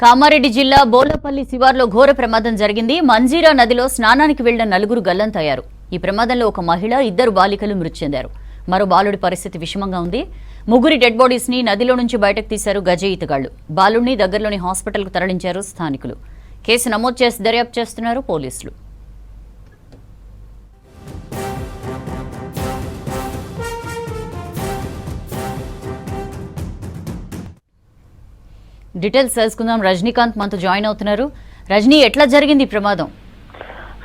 కామారెడ్డి జిల్లా బోలపల్లి శివార్లో ఘోర ప్రమాదం జరిగింది. మంజీరా నదిలో స్నానానికి వెళ్లిన నలుగురు గల్లంతయ్యారు. ఈ ప్రమాదంలో ఒక మహిళ, ఇద్దరు బాలికలు మృతి చెందారు. మరో బాలుడి పరిస్థితి విషమంగా ఉంది. ముగ్గురి డెడ్ బాడీస్ ని నదిలో నుంచి బయటకు తీశారు గజ ఈతగాళ్లు. బాలుడిని దగ్గరలోని హాస్పిటల్కు తరలించారు స్థానికులు. కేసు నమోదు చేసి దర్యాప్తు చేస్తున్నారు పోలీసులు. డీటెయిల్స్ తెలుసుకుందాం. రజనీకాంత్ మనతో జాయిన్ అవుతున్నారు. రజనీ, ఎట్లా జరిగింది ఈ ప్రమాదం?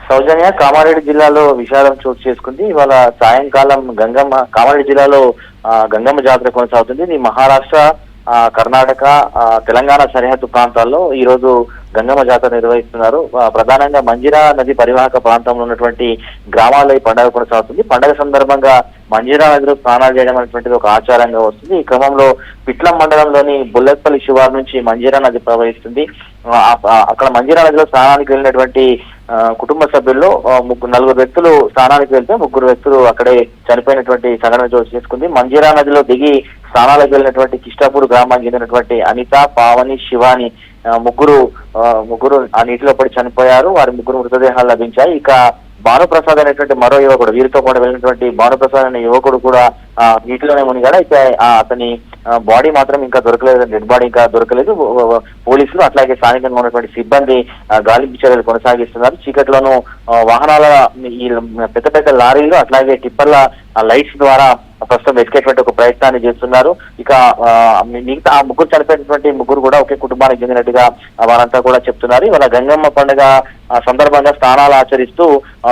సౌజన్య, కామారెడ్డి జిల్లాలో విషాదం చోటు చేసుకుంది. ఇవాళ సాయంకాలం కామారెడ్డి జిల్లాలో గంగమ్మ జాతర కొనసాగుతుంది. ఇది మహారాష్ట్ర, కర్ణాటక, తెలంగాణ సరిహద్దు ప్రాంతాల్లో ఈ రోజు గంగమ్మ జాతర నిర్వహిస్తున్నారు. ప్రధానంగా మంజీరా నది పరివాహక ప్రాంతంలో ఉన్నటువంటి గ్రామాల్లో ఈ పండుగ కొనసాగుతుంది. పండుగ సందర్భంగా మంజీరా నదిలో స్నానాలు చేయడం అనేటువంటిది ఒక ఆచారంగా వస్తుంది. ఈ క్రమంలో పిట్లం మండలంలోని బుల్లెట్పల్లి శివారు నుంచి మంజీరా నది ప్రవహిస్తుంది. అక్కడ మంజీరా నదిలో స్నానానికి వెళ్ళినటువంటి కుటుంబ సభ్యుల్లో నలుగురు వ్యక్తులు స్నానానికి వెళ్తే ముగ్గురు వ్యక్తులు అక్కడే చనిపోయినటువంటి సంఘటన చోటు చేసుకుంది. మంజీరా నదిలో దిగి స్నానాలకు వెళ్ళినటువంటి కిష్టాపూర్ గ్రామానికి చెందినటువంటి అనిత, పావని, శివాని ముగ్గురు ఆ నీటిలో పడి చనిపోయారు. వారి ముగ్గురు మృతదేహాలు లభించాయి. ఇక భానుప్రసాద్ అనేటువంటి మరో యువకుడు, వీరితో పాటు వెళ్ళినటువంటి భానుప్రసాద్ అనే యువకుడు కూడా నీటిలోనే మునిగాడు. అయితే అతని బాడీ మాత్రం ఇంకా దొరకలేదు, డెడ్ బాడీ ఇంకా దొరకలేదు. పోలీసులు అట్లాగే స్థానికంగా ఉన్నటువంటి సిబ్బంది గాలింపు చర్యలు కొనసాగిస్తున్నారు. చీకట్లోనూ వాహనాల ఈ పెద్ద పెద్ద లారీలు అట్లాగే టిప్పర్ల లైట్స్ ద్వారా ప్రస్తుతం వెతికేటువంటి ఒక ప్రయత్నాన్ని చేస్తున్నారు. ఇక మిగతా ఆ ముగ్గురు చనిపోయినటువంటి ముగ్గురు కూడా ఒకే కుటుంబానికి చెందినట్టుగా వారంతా కూడా చెప్తున్నారు. ఇవాళ గంగమ్మ పండుగ సందర్భంగా స్నానాలు ఆచరిస్తూ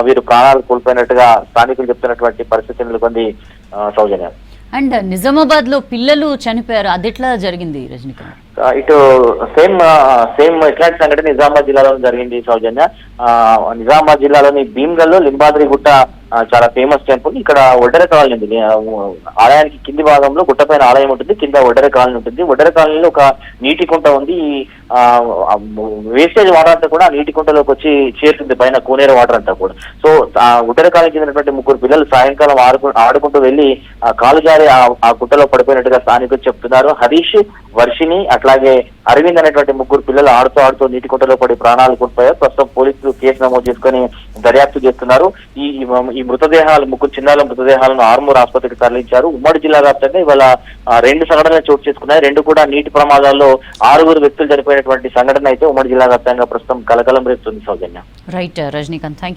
వీరు ప్రాణాలు కోల్పోయినట్టుగా స్థానికులు చెప్తున్నటువంటి పరిస్థితి నెలకొంది. సౌజన్య, అండ్ నిజామాబాద్ లో పిల్లలు చనిపోయారు, అది ఎట్లా జరిగింది రజనీకాంత్? ఇటు సేమ్ ఇట్లాంటి సంఘటన నిజామాబాద్ జిల్లాలో జరిగింది. సౌజన్య, నిజామాబాద్ జిల్లాలోని భీమ్గల్ లో లింబాద్రి గుట్ట చాలా ఫేమస్ టెంపుల్. ఇక్కడ ఒడ్డెర కాలనీ ఉంది. ఆలయానికి కింది భాగంలో గుట్టపైన ఆలయం ఉంటుంది, కింద ఒడ్డెర కాలనీ ఉంటుంది. ఒడ్డెర కాలనీలో ఒక నీటి కుంట ఉంది. వేస్టేజ్ వాటర్ అంతా కూడా నీటి కుంటలోకి వచ్చి చేరుతుంది, పైన కోనేరు వాటర్ అంతా కూడా. సో ఒడ్డెర కాలనీ చెందినటువంటి ముగ్గురు పిల్లలు సాయంకాలం ఆడుకుంటూ వెళ్లి కాలు జారి ఆ గుట్టలో పడిపోయినట్టుగా స్థానికులు చెప్తున్నారు. హరీష్, వర్షిని అట్లాగే అరవింద్ అనేటువంటి ముగ్గురు పిల్లలు ఆడుతూ నీటి కుంటలో పడి ప్రాణాలు కోల్పోయారు. ప్రస్తుతం పోలీసులు కేసు నమోదు చేసుకుని దర్యాప్తు చేస్తున్నారు. ఈ మృతదేహాలు, ముగ్గురు చిన్నారుల మృతదేహాలను ఆర్మూర్ ఆసుపత్రికి తరలించారు. ఉమ్మడి జిల్లా వ్యాప్తంగా ఇవాళ 2 సంఘటనలు చోటు చేసుకున్నాయి. 2 కూడా నీటి ప్రమాదాల్లో 6 వ్యక్తులు చనిపోయినటువంటి సంఘటన అయితే ఉమ్మడి జిల్లా వ్యాప్తంగా ప్రస్తుతం కలకలం రేపుతుంది. సౌజన్య. రైట్ రజనీకాంత్.